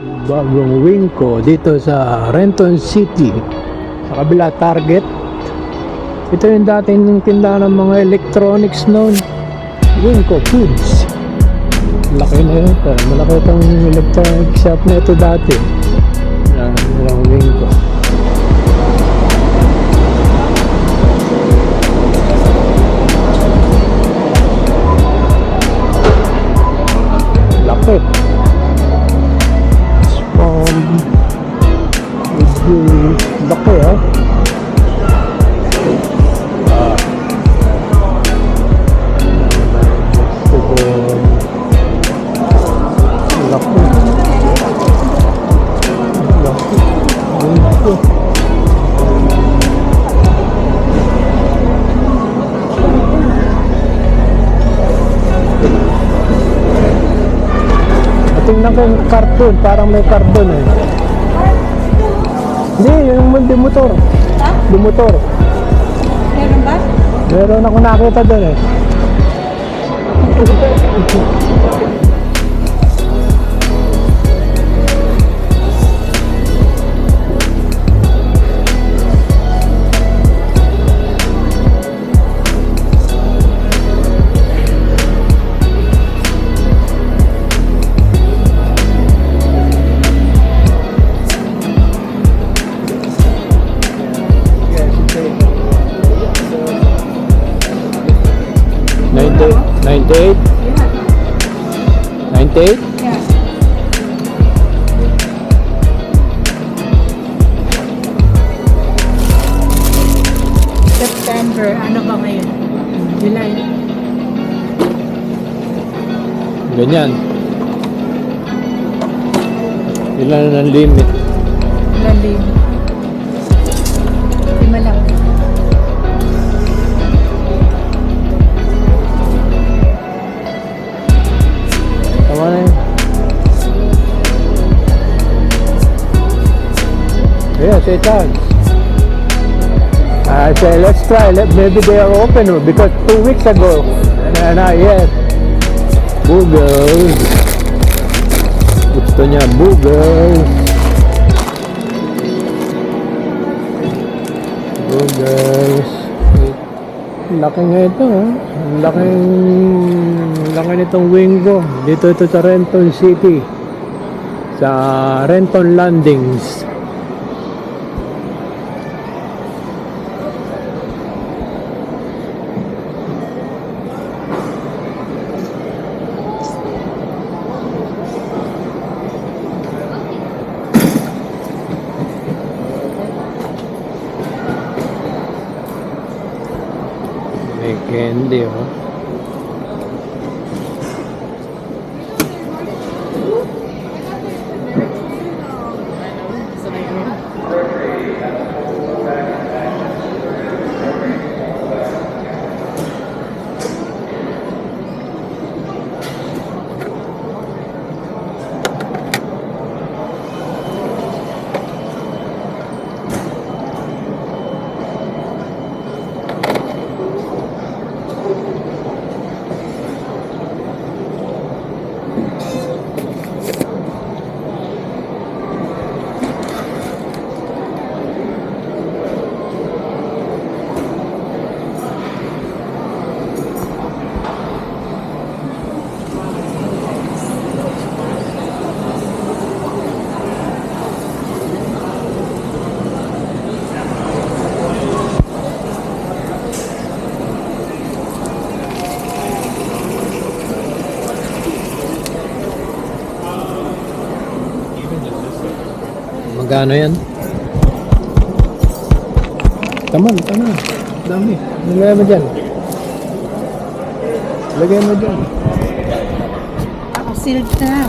Bagong wing ko dito sa Renton City. Sa kabila Target. Ito yung dating tindahan ng mga electronics noon. Wingko Foods. Laki na yun. Malaki itong electronic shop na ito dati. Yan Wingko. Laki. Laki ha. Tingnan ko yung cartoon, parang may carbon eh. Hindi, yung motor. Ha? Motor. Meron ba? Meron ako nakita doon eh. Yeah. 98? Yeah. September, ano ba ngayon? July. Ganyan. Ilan na ng limit? Lalim. 5 lang. Tama na yun. Yeah, say thanks. I say let's try. Maybe they are open because 2 weeks ago and not yet. Boogles. Gusto niya boogles. Boogles. Laki nga ito ha. Laki nitong Wingko. Dito ito sa Renton City. Sa Renton Landings. May candy oh. Magkano yan? Tama. Dami. Lagay mo dyan. Sealed na.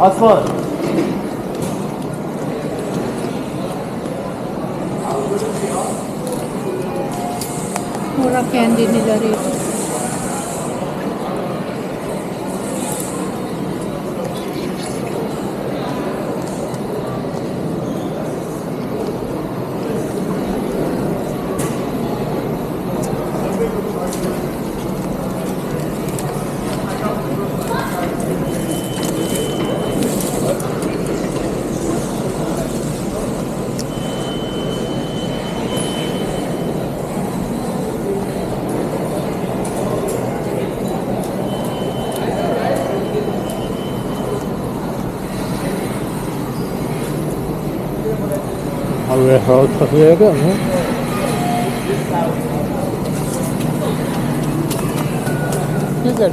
Osman. Mura candy nila rito. Warehouse kasi ka, no? Chicken.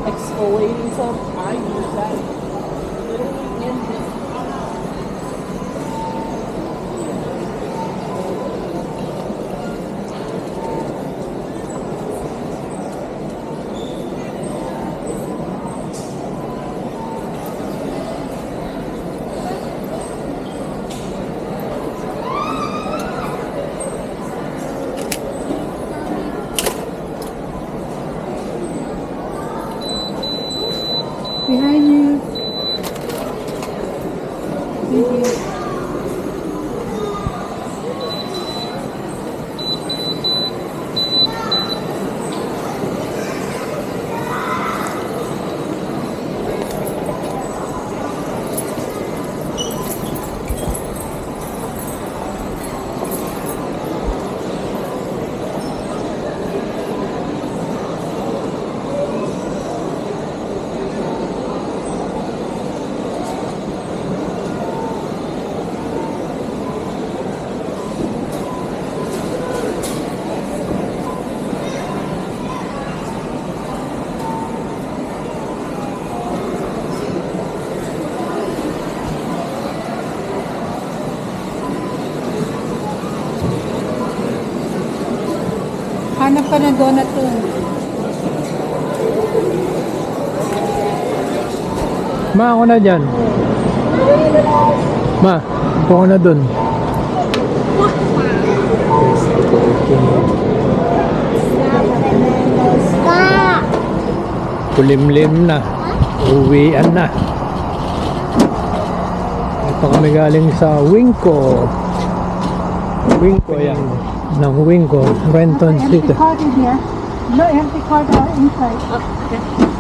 Exfoliating soap, I use that literally in this. Behind you. Thank you. Hanap ka ng donut doon. Ma, ako na dyan. Ma, ako na dun. Kulimlim na. Uwian na. Ito kami galing sa Winco. Winco yan. Ng Winco, Renton City. Empty card in here. No empty card inside. Okay.